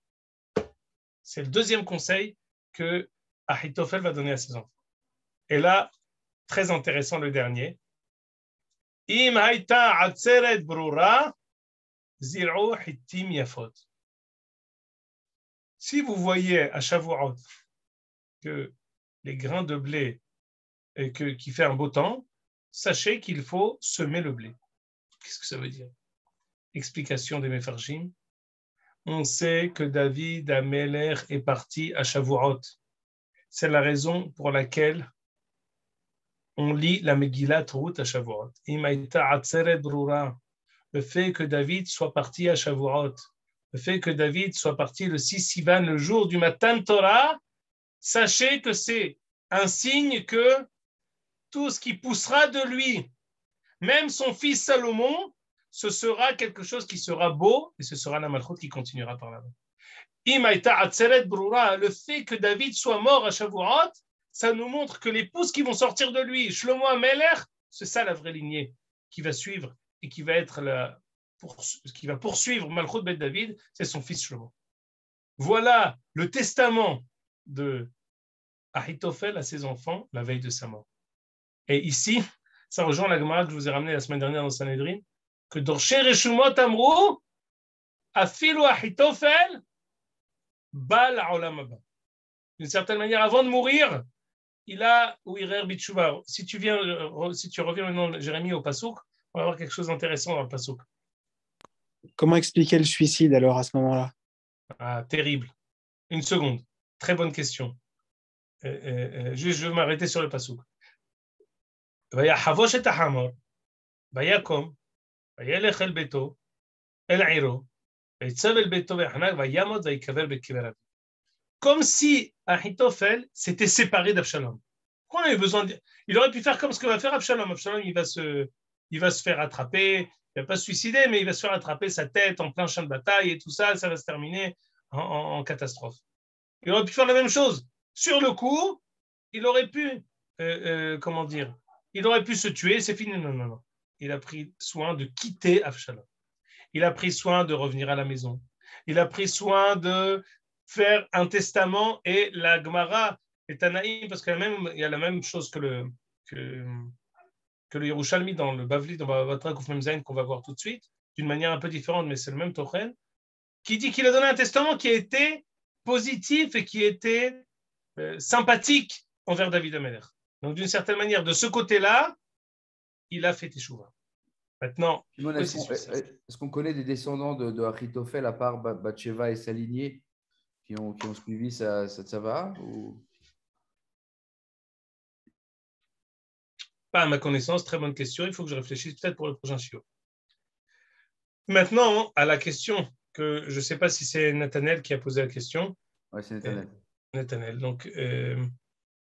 C'est le deuxième conseil que Ahitophel va donner à ses enfants. Et là, très intéressant le dernier. Im haïta atzeret brura, zir'u hittim yafot. Si vous voyez à Shavuot que les grains de blé et qu'il fait un beau temps, sachez qu'il faut semer le blé. Qu'est-ce que ça veut dire? Explication des Mefarshim. On sait que David Améler est parti à Shavuot. C'est la raison pour laquelle on lit la Megillat Ruth à Shavuot. Le fait que David soit parti à Shavuot, le fait que David soit parti le 6 Sivan, le jour du Matan Torah, sachez que c'est un signe que tout ce qui poussera de lui, même son fils Salomon, ce sera quelque chose qui sera beau et ce sera la Malchut qui continuera par là-bas. Le fait que David soit mort à Shavuot, ça nous montre que les pousses qui vont sortir de lui, Shlomo HaMelech, c'est ça la vraie lignée qui va suivre et qui va être qui va poursuivre Malchut Bet David, c'est son fils Shlomo. Voilà le testament de Ahitophel à ses enfants la veille de sa mort. Et ici, ça rejoint la Gemara que je vous ai ramenée la semaine dernière dans Sanhedrin, que Dorshei Reshumot Amrou, Afilu Ahitophel, Bal Haolam Haba. D'une certaine manière, avant de mourir, il a Uirer Bitshuva. Si tu reviens maintenant, Jérémie, au Passouk, On va voir quelque chose d'intéressant dans le passouk. Comment expliquer le suicide alors à ce moment-là? Ah, terrible. Une seconde. Très bonne question. Juste, je vais m'arrêter sur le passouk. ויחבוש את החמור, ויקום, וילך אל ביתו, אל עירו, ויצב אל ביתו ויחנק, וימות ויקבר בקבר אביו. Comme si Ahitophel s'était séparé d'Abshalom. Pourquoi on avait besoin de... Il aurait pu faire comme ce que va faire Abshalom. Abshalom, il va se faire attraper, il ne va pas se suicider, mais il va se faire attraper sa tête en plein champ de bataille et tout ça, ça va se terminer en catastrophe. Il aurait pu faire la même chose. Sur le coup, il aurait pu, comment dire, il aurait pu se tuer, c'est fini. Non, non, non. Il a pris soin de quitter Abshalom. Il a pris soin de revenir à la maison. Il a pris soin de faire un testament et la Gemara est Tanaïm, parce qu'il y a la même chose que le Yerushalmi dans le Bavli, dans Bava Batra Kuf Mem Zayin, qu'on va voir tout de suite, d'une manière un peu différente, mais c'est le même Tochen, qui dit qu'il a donné un testament qui a été positif et qui était sympathique envers David Ameler. Donc, d'une certaine manière, de ce côté-là, il a fait Teshuvah. Maintenant, est-ce qu'on connaît des descendants de Achitophel à part Bathsheba et sa lignée qui ont suivi sa tzava ou... Pas à ma connaissance, très bonne question. Il faut que je réfléchisse peut-être pour le prochain shiur. Maintenant, à la question que je ne sais pas si c'est Nathanaël qui a posé la question. Oui, c'est Nathanaël. Nathanaël. Donc,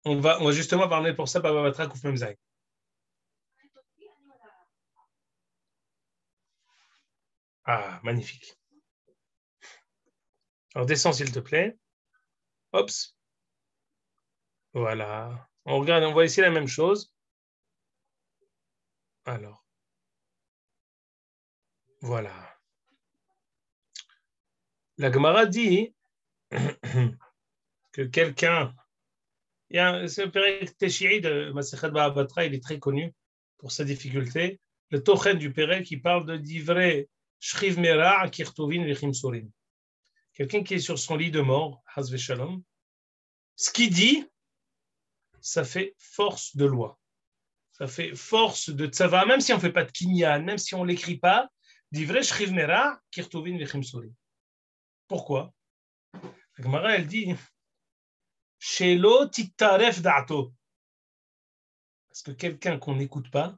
on va justement parler pour ça par Bava Batra Kuf Mem Zayin. Ah, magnifique. Alors, descends s'il te plaît. Oups. Voilà. On regarde, on voit ici la même chose. Alors. Voilà. La Gemara dit que quelqu'un... Ce Pérec Téchiri de Masechet Bava Batra, il est très connu pour sa difficulté. Le Tochen du Pérec qui parle de divrei shriv mera kirtovin vechim sorim. Quelqu'un qui est sur son lit de mort, Haz Veshalom, ce qu'il dit, ça fait force de loi. Ça fait force de tzava, même si on ne fait pas de kinyan, même si on ne l'écrit pas, divrei shriv mera kirtovin vechim sorim. Pourquoi? La Gemara, elle dit Shelo titaref da'ato. Parce que quelqu'un qu'on n'écoute pas,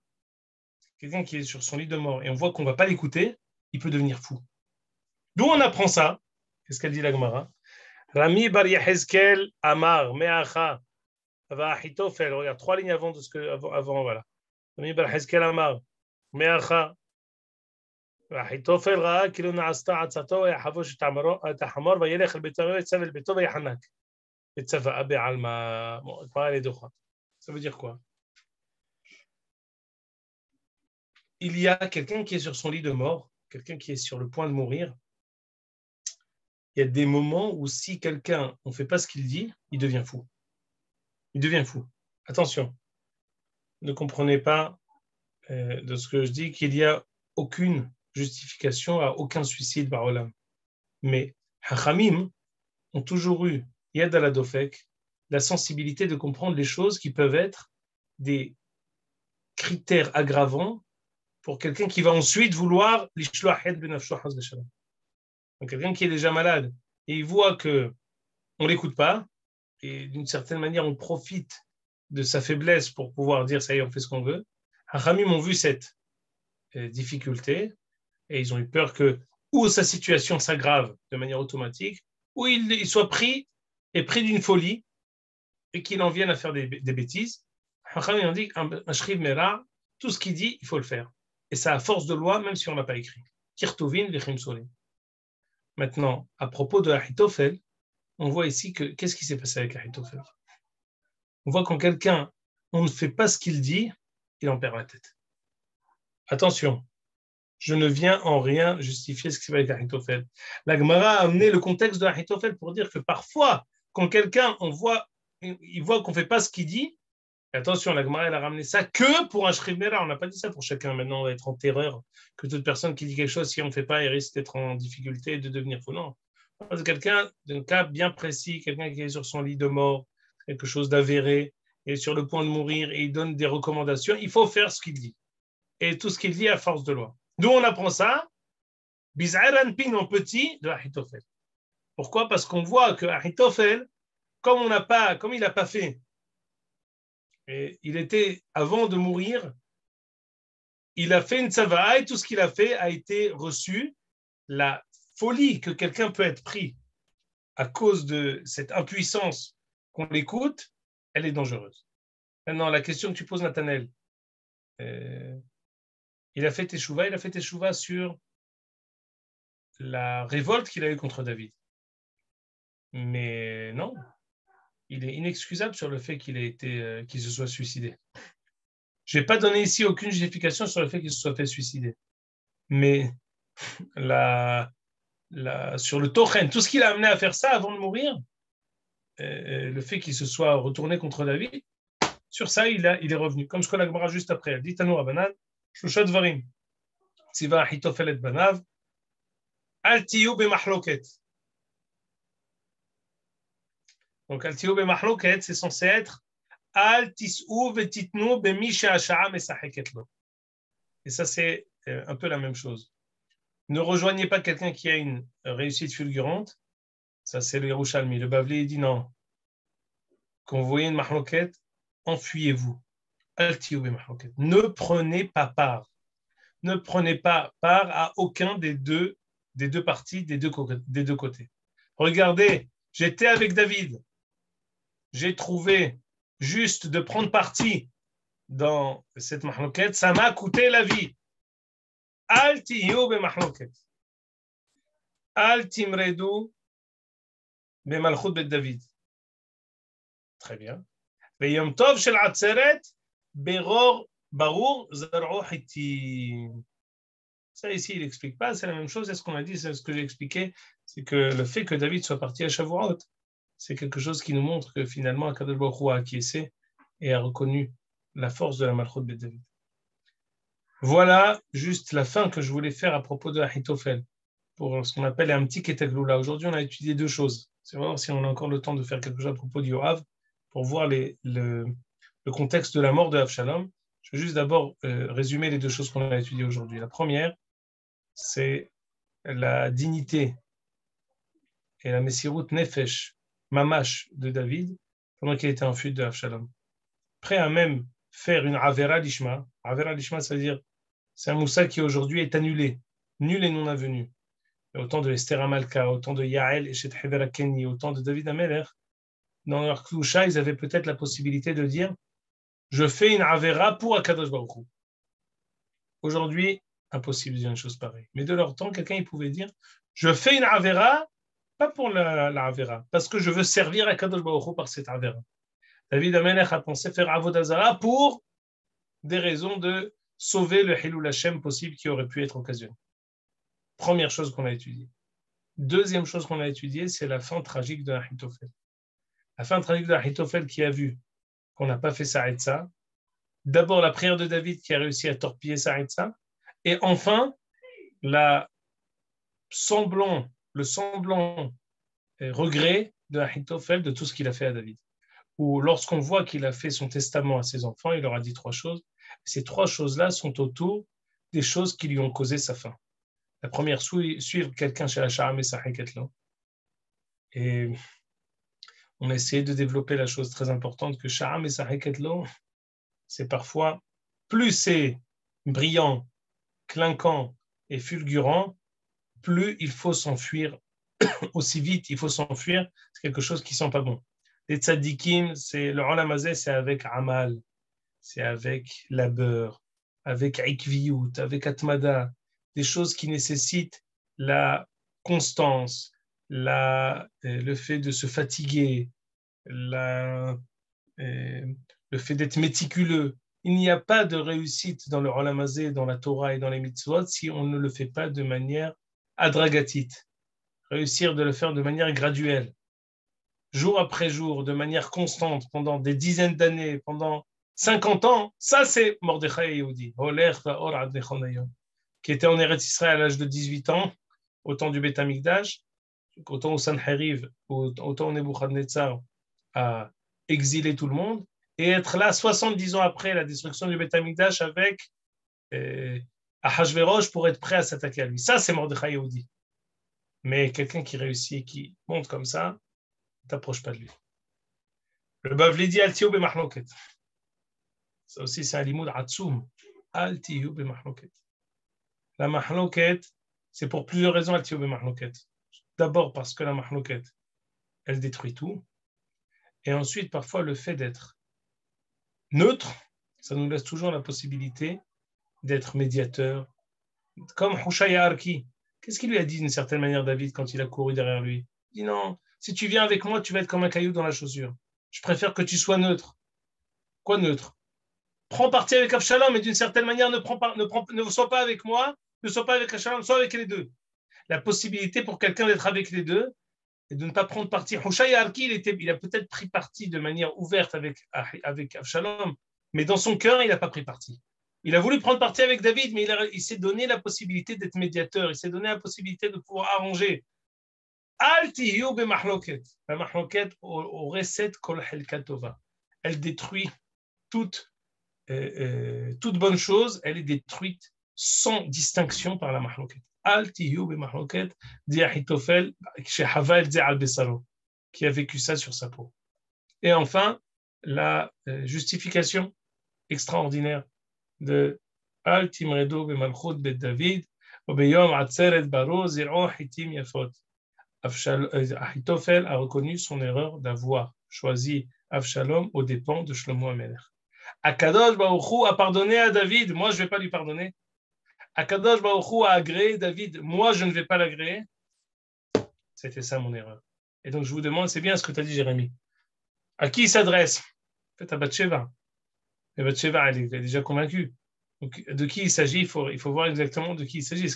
quelqu'un qui est sur son lit de mort et on voit qu'on ne va pas l'écouter, il peut devenir fou. D'où on apprend ça? Qu'est-ce qu'elle dit la Gemara? Rami bar Yehezkel Amar Meacha va Ahitophel. Regarde, 3 lignes avant de ce que avant voilà. Rami bar Yehezkel Amar Meacha Ahitophel Ra Kilo Naasta Atzato Yahavosh את החמור וילך אל ביתו ויצב אל ביתו ויחנק. יצווה בעלמא. Bon, pas les deux. Ça veut dire quoi? Il y a quelqu'un qui est sur son lit de mort, quelqu'un qui est sur le point de mourir. Il y a des moments où si quelqu'un, on ne fait pas ce qu'il dit, il devient fou. Il devient fou. Attention, ne comprenez pas de ce que je dis qu'il n'y a aucune justification à aucun suicide par Olam. Mais Hachamim ont toujours eu, Yad ala Dofek, la sensibilité de comprendre les choses qui peuvent être des critères aggravants pour quelqu'un qui va ensuite vouloir l'ishloach het benafsho haz v'shalom. Donc quelqu'un qui est déjà malade et il voit que on l'écoute pas et d'une certaine manière on profite de sa faiblesse pour pouvoir dire ça y est on fait ce qu'on veut. Hachamim ont vu cette difficulté et ils ont eu peur que ou sa situation s'aggrave de manière automatique ou il soit pris d'une folie et qu'il en vienne à faire des bêtises. Hachamim ont dit un shriv mera, tout ce qu'il dit il faut le faire. Et ça a force de loi, même si on n'a pas écrit. Kirtovin vechim solim. Maintenant, à propos de Ahitophel, on voit ici que qu'est-ce qui s'est passé avec Ahitophel? On voit quand quelqu'un, on ne fait pas ce qu'il dit, il en perd la tête. Attention, je ne viens en rien justifier ce qui s'est passé avec Ahitophel. La Gemara a amené le contexte de Ahitophel pour dire que parfois, quand quelqu'un, il voit qu'on ne fait pas ce qu'il dit. Attention, la Gemara, elle a ramené ça que pour un shriv mera. On n'a pas dit ça pour chacun. Maintenant, on va être en terreur que toute personne qui dit quelque chose, si on ne fait pas, il risque d'être en difficulté et de devenir fou. Non. C'est quelqu'un d'un cas bien précis, quelqu'un qui est sur son lit de mort, quelque chose d'avéré, et sur le point de mourir, et il donne des recommandations. Il faut faire ce qu'il dit. et tout ce qu'il dit à force de loi. D'où on apprend ça, Biz'aran pin en petit de Ahitophel. Pourquoi? Parce qu'on voit que Ahitophel, comme il n'a pas fait, et il était avant de mourir, il a fait une tzava'a et tout ce qu'il a fait a été reçu. La folie que quelqu'un peut être pris à cause de cette impuissance qu'on l'écoute, elle est dangereuse. Maintenant, la question que tu poses, Nathanaël, il a fait teshuva sur la révolte qu'il a eue contre David. Mais non, il est inexcusable sur le fait qu'il se soit suicidé. Je n'ai pas donné ici aucune justification sur le fait qu'il se soit fait suicider. Mais sur le tochen, tout ce qu'il a amené à faire ça avant de mourir, le fait qu'il se soit retourné contre David, sur ça, il est revenu. Comme ce qu'on a Gemara juste après. Elle dit Tanu Rabanan, Shushat Varim, Tziva Ahitophel et Banav, Al Tiyu B'Machloket. Donc, Al Tiyu B'Machloket, c'est censé être Al Tis'u V'Titnu B'mi She'asha'a Mesacheket Lo. Et ça, c'est un peu la même chose. Ne rejoignez pas quelqu'un qui a une réussite fulgurante. Ça, c'est le Yerushalmi. Le Bavli dit non. Quand vous voyez une mahloket, enfuyez-vous. Ne prenez pas part. Ne prenez pas part à aucun des deux parties, des deux côtés. Regardez, j'étais avec David. J'ai trouvé juste de prendre parti dans cette mahloket. Ça m'a coûté la vie. Al tiyu b'machloket. Al timredu b'malchut bet David. Très bien. V'yom tov shel atzeret beror barur zar'u hitim. Ça ici, il n'explique pas, c'est la même chose, c'est ce qu'on a dit, c'est ce que j'ai expliqué, c'est que le fait que David soit parti à Shavuot, c'est quelque chose qui nous montre que finalement, Akadosh Baruch Hu a acquiescé et a reconnu la force de la malchut bet David. Voilà juste la fin que je voulais faire à propos de Ahitophel, pour ce qu'on appelle un petit Ketagloula. Aujourd'hui, on a étudié deux choses. C'est voir si on a encore le temps de faire quelque chose à propos de Yoav, pour voir le contexte de la mort de Avshalom. Je vais juste d'abord résumer les deux choses qu'on a étudiées aujourd'hui. La première, c'est la dignité et la Messirut Nefesh, Mamash de David, pendant qu'il était en fuite de Avshalom. Prêt à même faire une Avera Lishma. Avera Lishma, ça veut dire c'est un Moussa qui aujourd'hui est annulé, nul et non avenu. Autant de Esther Amalka, autant de Yael et Shet Hever Kenny, autant de David Ameler, dans leur Klusha, ils avaient peut-être la possibilité de dire je fais une Avera pour Akadosh Baruch Hu. Aujourd'hui, impossible de dire une chose pareille. Mais de leur temps, quelqu'un il pouvait dire je fais une Avera, pas pour la Avera, parce que je veux servir Akadosh Baruch Hu par cette Avera. David Ameler a pensé faire Avodah Zara pour des raisons de sauver le Hilul Hashem possible qui aurait pu être occasionné. Première chose qu'on a étudiée. Deuxième chose qu'on a étudiée, c'est la fin tragique de Ahitophel. La fin tragique de Ahitophel qui a vu qu'on n'a pas fait Saïtsa. D'abord, la prière de David qui a réussi à torpiller Saïtsa. Et enfin, le semblant regret de Ahitophel de tout ce qu'il a fait à David. Ou lorsqu'on voit qu'il a fait son testament à ses enfants, il leur a dit trois choses. Ces trois choses-là sont autour des choses qui lui ont causé sa fin. La première, suivre quelqu'un chez la Sha'am et Saheketlo. Et on a essayé de développer la chose très importante que Sha'am et Saheketlo, c'est parfois, plus c'est brillant, clinquant et fulgurant, plus il faut s'enfuir aussi vite, il faut s'enfuir, c'est quelque chose qui ne sent pas bon. Les tzadikim, le olam hazeh, c'est avec amal, c'est avec labeur, avec ikviyut, avec atmada, des choses qui nécessitent la constance, le fait de se fatiguer, le fait d'être méticuleux. Il n'y a pas de réussite dans le olam hazeh, dans la Torah et dans les mitzvot si on ne le fait pas de manière adragatite. Réussir de le faire de manière graduelle, jour après jour, de manière constante, pendant des dizaines d'années, pendant 50 ans, ça c'est Mordechai Yehudi, qui était en Eretz Israël à l'âge de 18 ans, au temps du Beth Amikdash, au temps où Sanheriv, au temps où Nebuchadnezzar a exilé tout le monde, et être là 70 ans après la destruction du Beth Amikdash avec Ahashverosh pour être prêt à s'attaquer à lui. Ça, c'est Mordechai Yehudi. Mais quelqu'un qui réussit, qui monte comme ça, ne t'approche pas de lui. Le Bavli dit Al tiyu b'machloket. Ça aussi, c'est un limoud atsoum. Al tiyu b'machloket. La mahloket, c'est pour plusieurs raisons Al tiyu b'machloket. D'abord parce que la mahloket, elle détruit tout. Et ensuite, parfois, le fait d'être neutre, ça nous laisse toujours la possibilité d'être médiateur. Comme Hushaya Arki. Qu'est-ce qu'il lui a dit d'une certaine manière, David, quand il a couru derrière lui? Il dit non, si tu viens avec moi, tu vas être comme un caillou dans la chaussure. Je préfère que tu sois neutre. Quoi neutre? Prends parti avec Avshalom, mais d'une certaine manière, ne sois pas avec moi, ne sois pas avec Avshalom, sois avec les deux. La possibilité pour quelqu'un d'être avec les deux et de ne pas prendre parti. Hushaya Arki, il a peut-être pris parti de manière ouverte avec Avshalom, mais dans son cœur, il n'a pas pris parti. Il a voulu prendre parti avec David, mais il s'est donné la possibilité d'être médiateur, il s'est donné la possibilité de pouvoir arranger. Al tiyu b'machloket. La machloket au reset kol helka tova. Elle détruit toute bonne chose, elle est détruite sans distinction par la machloket. Al tiyu b'machloket, dit Ahitophel, chez Hava el al besaro, qui a vécu ça sur sa peau. Et enfin, la justification extraordinaire de Al timredo b'malchut bet David, ובيום עצרת ברו זרעו חיטים יפות. Ahitophel a reconnu son erreur d'avoir choisi Avshalom aux dépens de Shlomo HaMelech. Akadosh Baruch Hu a pardonné à David, moi je ne vais pas lui pardonner. Akadosh Baruch Hu a agréé David, moi je ne vais pas l'agréer. C'était ça mon erreur. Et donc je vous demande, c'est bien ce que tu as dit Jérémie. À qui il s'adresse? Peut-être à Bathsheba. Et Bathsheba, elle est déjà convaincue. Donc, de qui il s'agit, il faut voir exactement de qui il s'agit.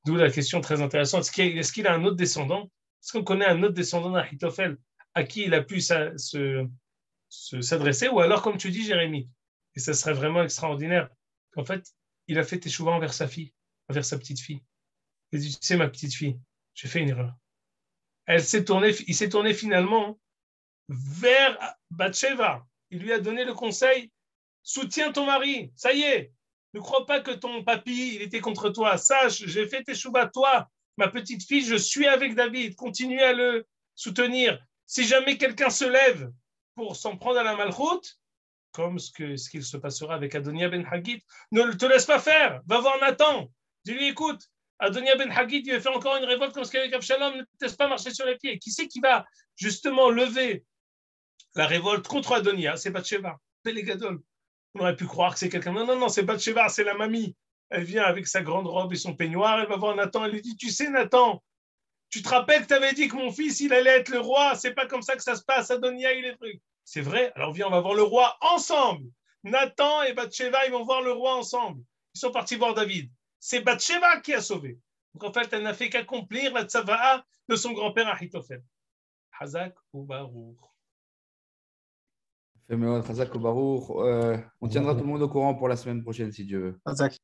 D'où la question très intéressante. Est-ce qu'il a un autre descendant? Est-ce qu'on connaît un autre descendant d'Ahitophel à qui il a pu s'adresser? Ou alors, comme tu dis, Jérémie, et ça serait vraiment extraordinaire, qu'en fait, il a fait teshuva envers sa fille, envers sa petite fille. Il dit, tu sais, ma petite fille, j'ai fait une erreur. Il s'est tourné finalement vers Bathsheba. Il lui a donné le conseil, soutiens ton mari, ça y est. Ne crois pas que ton papy, il était contre toi. Sache, j'ai fait teshuva, toi, ma petite fille, je suis avec David. Continue à le soutenir. Si jamais quelqu'un se lève pour s'en prendre à la malchoute, comme ce qu'il se passera avec Adonia ben Haggit, ne te laisse pas faire. Va voir Nathan. Dis-lui, écoute, Adonia ben Haggit, il a fait encore une révolte comme ce qu'avec Avshalom, ne te laisse pas marcher sur les pieds. Qui c'est qui va justement lever la révolte contre Adonia? C'est Bathsheba. Pélégadol. On aurait pu croire que c'est quelqu'un. Non, non, non, c'est Bathsheba, c'est la mamie. Elle vient avec sa grande robe et son peignoir. Elle va voir Nathan. Elle lui dit, tu sais, Nathan, tu te rappelles que tu avais dit que mon fils, il allait être le roi. C'est pas comme ça que ça se passe. Adonia, il est truc. C'est vrai. Alors viens, on va voir le roi ensemble. Nathan et Bathsheba, ils vont voir le roi ensemble. Ils sont partis voir David. C'est Bathsheba qui a sauvé. Donc en fait, elle n'a fait qu'accomplir la tzava'a de son grand-père Ahitophel. Hazak ou Baruch. Chazak ou Baruch. On tiendra tout le monde au courant pour la semaine prochaine, si Dieu veut. Hazak.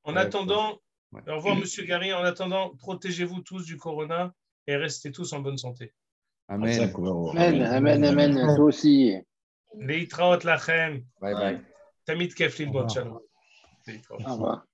En attendant, au revoir, Monsieur Gary. En attendant, protégez-vous tous du corona et restez tous en bonne santé. Amen. Amen, amen, amen. Toi aussi. Leitraot lachem. Bye bye. Tamid kef lilbot. Shalom. Au revoir.